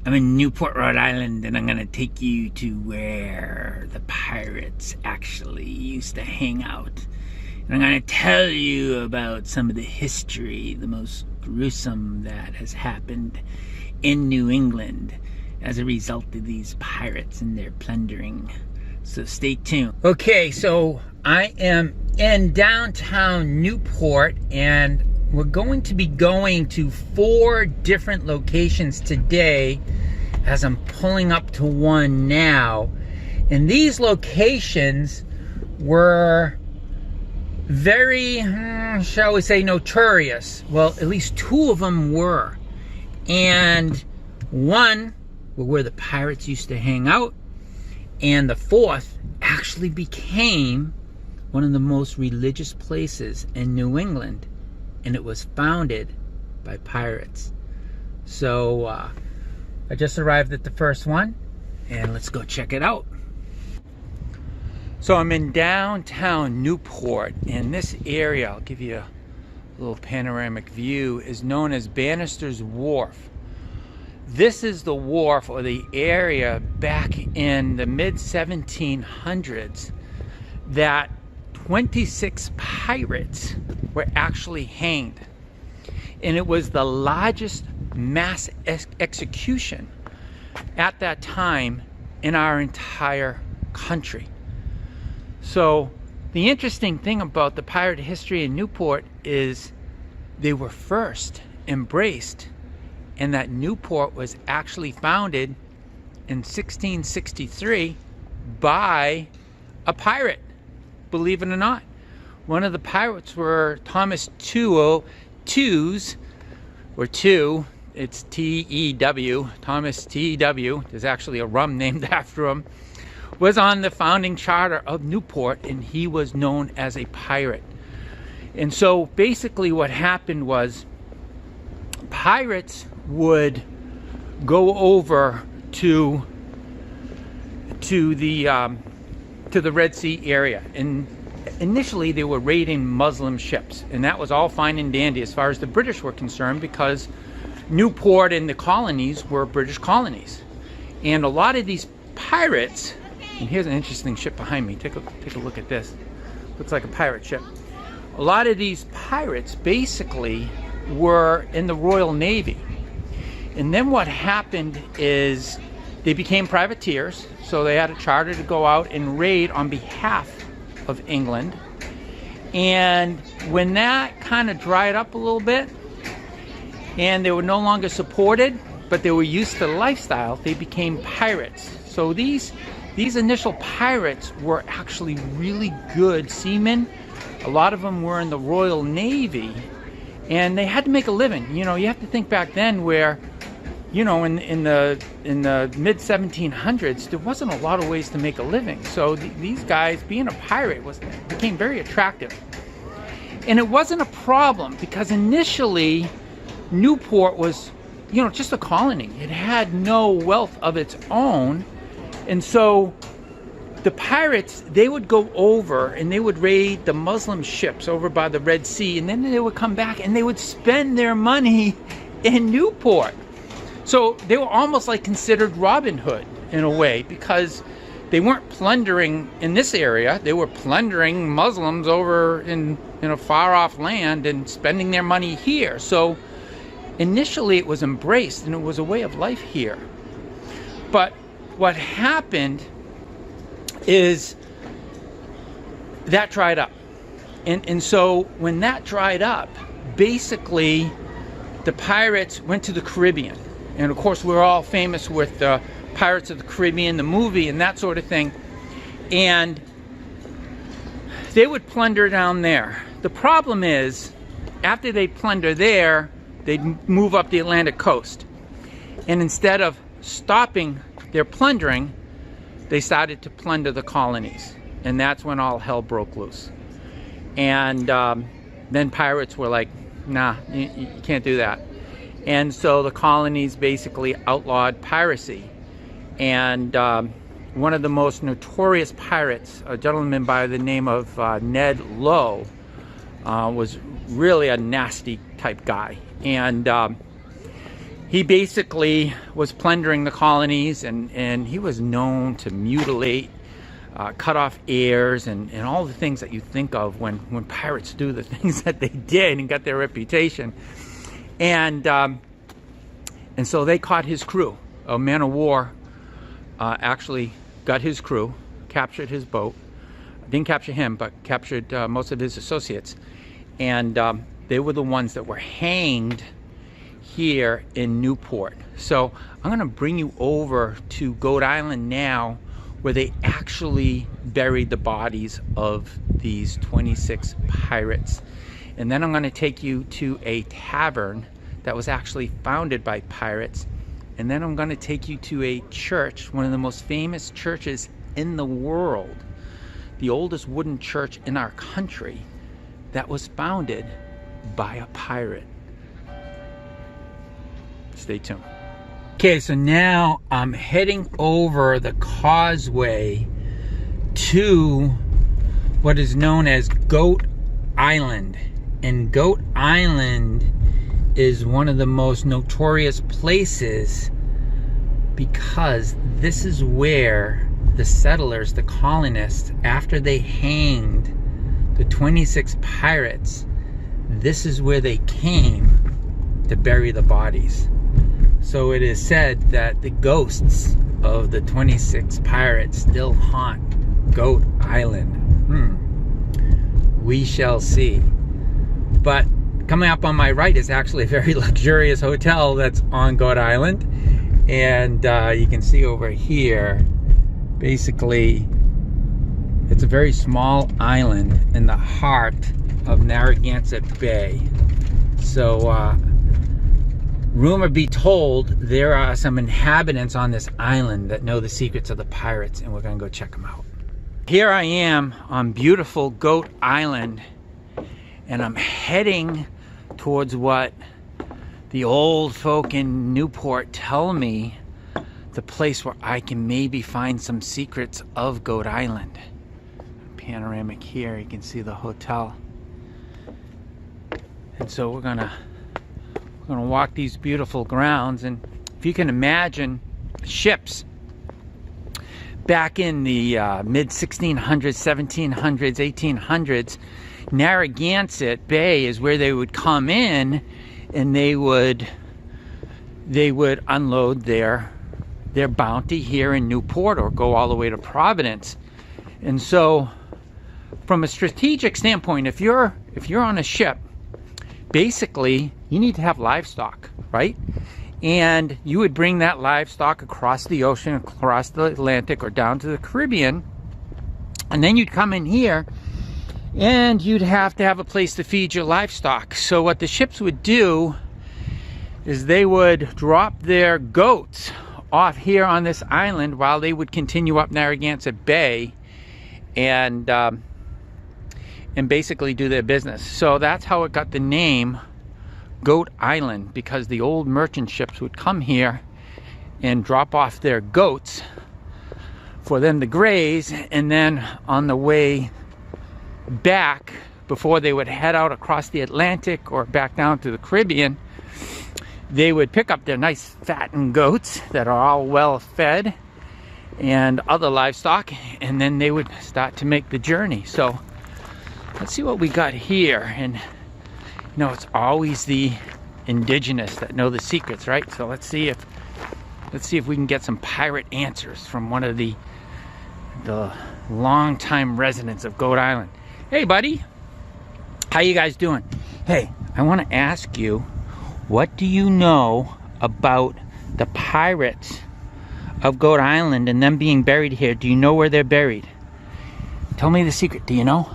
I'm in Newport, Rhode Island, and I'm gonna take you to where the pirates actually used to hang out. And I'm gonna tell you about some of the history, the most gruesome that has happened in New England as a result of these pirates and their plundering. So stay tuned. Okay, so I am in downtown Newport, and we're going to be going to 4 different locations today as I'm pulling up to one now. And these locations were very, shall we say, notorious. Well, at least 2 of them were. And one were where the pirates used to hang out. And the 4th actually became one of the most religious places in New England. And it was founded by pirates. So I just arrived at the first one, and let's go check it out. So I'm in downtown Newport, and this area, I'll give you a little panoramic view, is known as Banisters Wharf. This is the wharf, or the area back in the mid-1700s that 26 pirates were actually hanged. And it was the largest mass execution at that time in our entire country. So the interesting thing about the pirate history in Newport is they were first embraced, and that Newport was actually founded in 1663 by a pirate. Believe it or not. One of the pirates were Thomas Tews, or Tew, it's T-E-W, Thomas T-E-W, there's actually a rum named after him, was on the founding charter of Newport, and he was known as a pirate. And so basically what happened was pirates would go over to the Red Sea area, and initially they were raiding Muslim ships, and that was all fine and dandy as far as the British were concerned, because Newport and the colonies were British colonies. And a lot of these pirates, and here's an interesting ship behind me, take a look at this, looks like a pirate ship. A lot of these pirates basically were in the Royal Navy, and then what happened is they became privateers, so they had a charter to go out and raid on behalf of England. And when that kind of dried up a little bit, and they were no longer supported, but they were used to the lifestyle, they became pirates. So these initial pirates were actually really good seamen. A lot of them were in the Royal Navy, and they had to make a living. You know, you have to think back then where, you know, in the mid-1700s, there wasn't a lot of ways to make a living. So these guys, being a pirate, became very attractive. And it wasn't a problem, because initially Newport was, you know, just a colony. It had no wealth of its own. And so the pirates, they would go over and they would raid the Muslim ships over by the Red Sea, and then they would come back and they would spend their money in Newport. So they were almost like considered Robin Hood in a way, because they weren't plundering in this area. They were plundering Muslims over in a far off land and spending their money here. So initially it was embraced, and it was a way of life here. But what happened is that dried up. And so when that dried up, basically the pirates went to the Caribbean. And of course, we're all famous with the Pirates of the Caribbean, the movie, and that sort of thing. And they would plunder down there. The problem is, after they plunder there, they'd move up the Atlantic coast. And instead of stopping their plundering, they started to plunder the colonies. And that's when all hell broke loose. And then pirates were like, nah, you can't do that. And so the colonies basically outlawed piracy. And one of the most notorious pirates, a gentleman by the name of Ned Lowe, was really a nasty type guy. And he basically was plundering the colonies, and he was known to mutilate, cut off ears, and all the things that you think of when pirates do the things that they did and got their reputation. And so they caught his crew. A man of war actually got his crew, captured his boat. Didn't capture him, but captured most of his associates. And they were the ones that were hanged here in Newport. So I'm going to bring you over to Goat Island now, where they actually buried the bodies of these 26 pirates. And then I'm going to take you to a tavern that was actually founded by pirates. And then I'm going to take you to a church, one of the most famous churches in the world, the oldest wooden church in our country, that was founded by a pirate. Stay tuned. Okay, so now I'm heading over the causeway to what is known as Goat Island. And Goat Island is one of the most notorious places because this is where the settlers, the colonists, after they hanged the 26 pirates, this is where they came to bury the bodies. So it is said that the ghosts of the 26 pirates still haunt Goat Island. We shall see. But coming up on my right is actually a very luxurious hotel that's on Goat Island. And you can see over here, basically, it's a very small island in the heart of Narragansett Bay. So, rumor be told, there are some inhabitants on this island that know the secrets of the pirates, and we're gonna go check them out. Here I am on beautiful Goat Island, and I'm heading towards what the old folk in Newport tell me, the place where I can maybe find some secrets of Goat Island. Panoramic here, you can see the hotel. And so we're gonna walk these beautiful grounds, and if you can imagine ships back in the mid 1600s, 1700s, 1800s, Narragansett Bay is where they would come in, and they would unload their bounty here in Newport or go all the way to Providence. And so from a strategic standpoint, if you're on a ship, basically you need to have livestock, right? And you would bring that livestock across the ocean, across the Atlantic, or down to the Caribbean, and then you'd come in here and you'd have to have a place to feed your livestock. So what the ships would do is they would drop their goats off here on this island while they would continue up Narragansett Bay and basically do their business. So that's how it got the name Goat Island, because the old merchant ships would come here and drop off their goats for them to graze, and then on the way back, before they would head out across the Atlantic or back down to the Caribbean, they would pick up their nice fattened goats that are all well fed and other livestock, and then they would start to make the journey. So let's see what we got here. And you know, it's always the indigenous that know the secrets, right? So let's see if we can get some pirate answers from one of the longtime residents of Goat Island. Hey buddy, how you guys doing? Hey, I want to ask you, what do you know about the pirates of Goat Island and them being buried here? Do you know where they're buried? Tell me the secret. Do you know?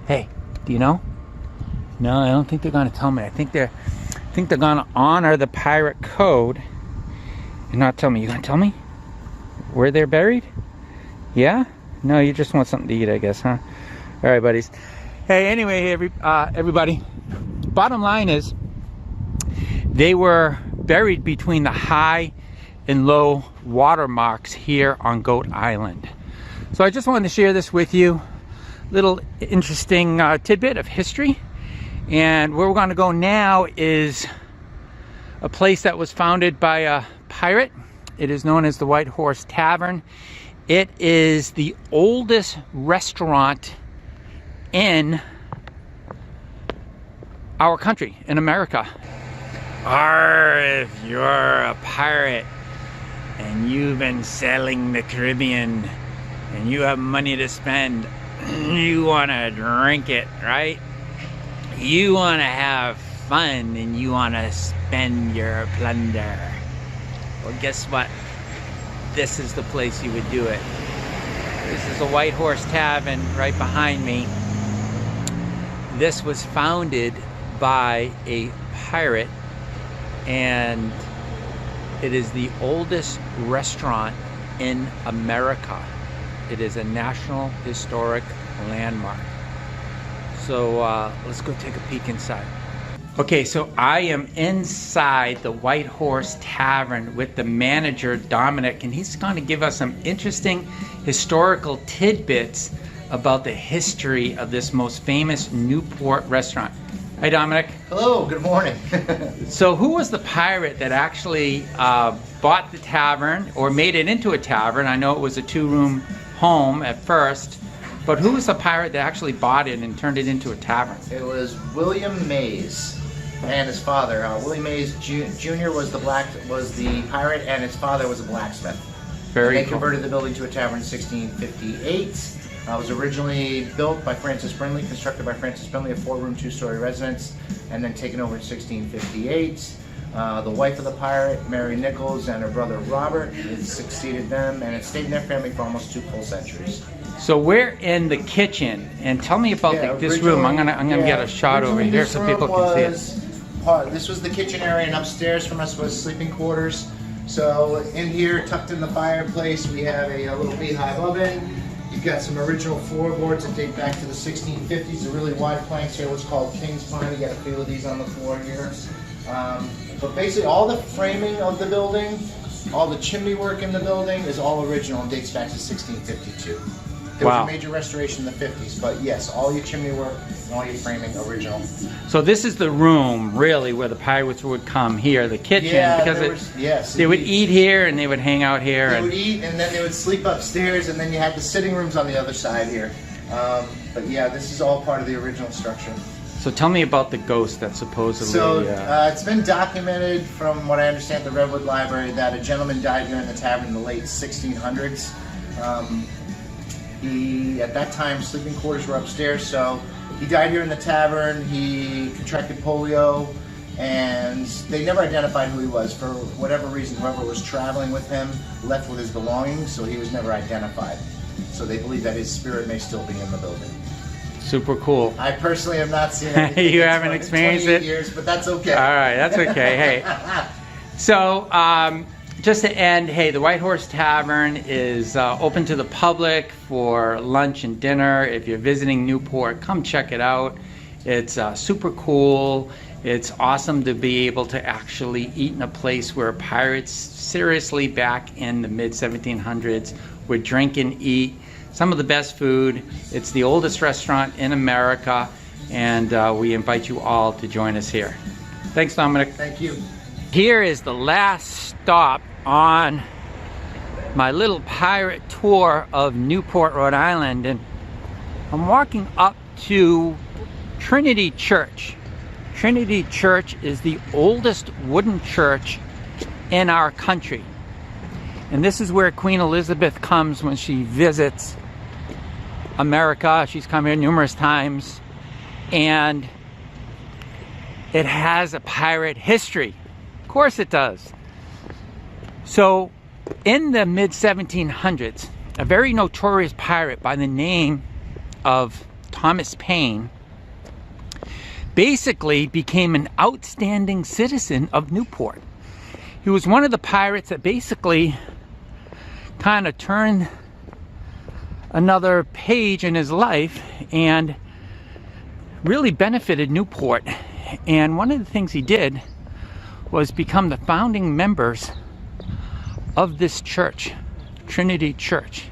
Hey, do you know? No, I don't think they're going to tell me. I think they're going to honor the pirate code and not tell me. You going to tell me where they're buried? Yeah? No, you just want something to eat, I guess, huh? All right, buddies. Hey, anyway, everybody, bottom line is they were buried between the high and low water marks here on Goat Island. So I just wanted to share this with you. Little interesting tidbit of history. And where we're going to go now is a place that was founded by a pirate. It is known as the White Horse Tavern. It is the oldest restaurant in our country, in America. Arrrgh, if you're a pirate and you've been sailing the Caribbean and you have money to spend, you want to drink it, right? You want to have fun and you want to spend your plunder. Well, guess what? This is the place you would do it. This is the White Horse Tavern right behind me. This was founded by a pirate, and it is the oldest restaurant in America. It is a National Historic Landmark. So let's go take a peek inside. Okay, so I am inside the White Horse Tavern with the manager, Dominic, and he's going to give us some interesting historical tidbits about the history of this most famous Newport restaurant. Hi, Dominic. Hello, good morning. So who was the pirate that actually bought the tavern or made it into a tavern? I know it was a two-room home at first, but who was the pirate that actually bought it and turned it into a tavern? It was William Mays and his father. William Mays Jr. was the pirate, and his father was a blacksmith. Very They cool. converted the building to a tavern in 1658. It was originally built by Francis Brindley, constructed by Francis Brindley, a four-room, two-story residence, and then taken over in 1658. The wife of the pirate, Mary Nichols, and her brother Robert, it succeeded them, and it stayed in their family for almost 2 full centuries. So we're in the kitchen, and tell me about this room. I'm gonna get a shot over here so people can see it. This was the kitchen area, and upstairs from us was sleeping quarters. So in here, tucked in the fireplace, we have a little beehive oven. You've got some original floorboards that date back to the 1650s. The really wide planks here, what's called King's Pine. You got a few of these on the floor here. But basically, all the framing of the building, all the chimney work in the building is all original and dates back to 1652. There was a major restoration in the 50s, but yes, all your chimney work and all your framing original. So this is the room, really, where the pirates would come here, the kitchen, because they would eat here and they would hang out here. They would eat and then they would sleep upstairs, and then you had the sitting rooms on the other side here. But yeah, this is all part of the original structure. So tell me about the ghost that supposedly... So it's been documented, from what I understand at the Redwood Library, that a gentleman died here in the tavern in the late 1600s. At that time, sleeping quarters were upstairs, so he died here in the tavern. He contracted polio, and they never identified who he was. For whatever reason, whoever was traveling with him left with his belongings, so he was never identified. So they believe that his spirit may still be in the building. Super cool. I personally have not seen it. You haven't experienced it? Years, but that's okay. All right, that's okay. Hey, so just to end, hey, the White Horse Tavern is open to the public for lunch and dinner. If you're visiting Newport, come check it out. It's super cool. It's awesome to be able to actually eat in a place where pirates, seriously, back in the mid-1700s, would drink and eat some of the best food. It's the oldest restaurant in America, and we invite you all to join us here. Thanks, Dominic. Thank you. Here is the last stop on my little pirate tour of Newport, Rhode Island, and I'm walking up to Trinity Church. Trinity Church is the oldest wooden church in our country, and this is where Queen Elizabeth comes when she visits America. She's come here numerous times, and it has a pirate history. Of course it does. So in the mid-1700s, a very notorious pirate by the name of Thomas Payne basically became an outstanding citizen of Newport. He was one of the pirates that basically kind of turned another page in his life and really benefited Newport. And one of the things he did was become the founding members of this church, Trinity Church.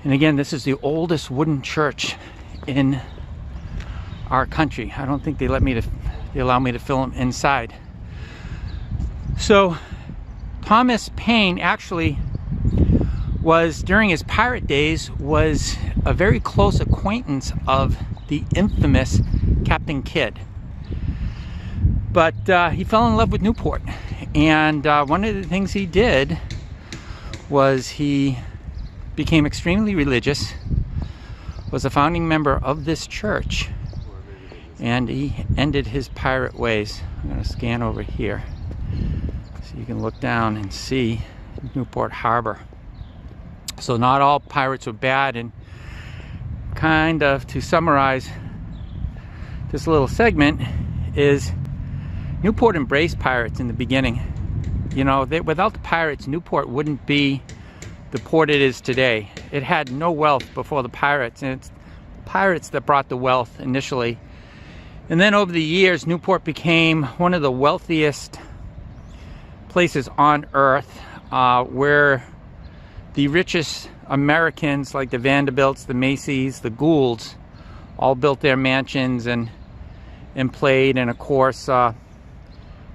And again, this is the oldest wooden church in our country. I don't think they allow me to film inside. So Thomas Payne actually was, during his pirate days, was a very close acquaintance of the infamous Captain Kidd. But he fell in love with Newport, and one of the things he did was he became extremely religious, was a founding member of this church, and he ended his pirate ways. I'm going to scan over here so you can look down and see Newport Harbor. So not all pirates were bad, and kind of to summarize this little segment is Newport embraced pirates in the beginning. You know, without the pirates, Newport wouldn't be the port it is today. It had no wealth before the pirates, and it's pirates that brought the wealth initially. And then over the years, Newport became one of the wealthiest places on earth, where the richest Americans, like the Vanderbilts, the Macy's, the Goulds, all built their mansions and played. And of course,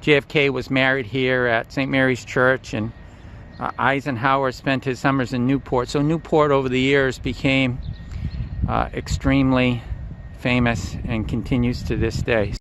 JFK was married here at St. Mary's Church, and Eisenhower spent his summers in Newport. So Newport over the years became extremely famous and continues to this day.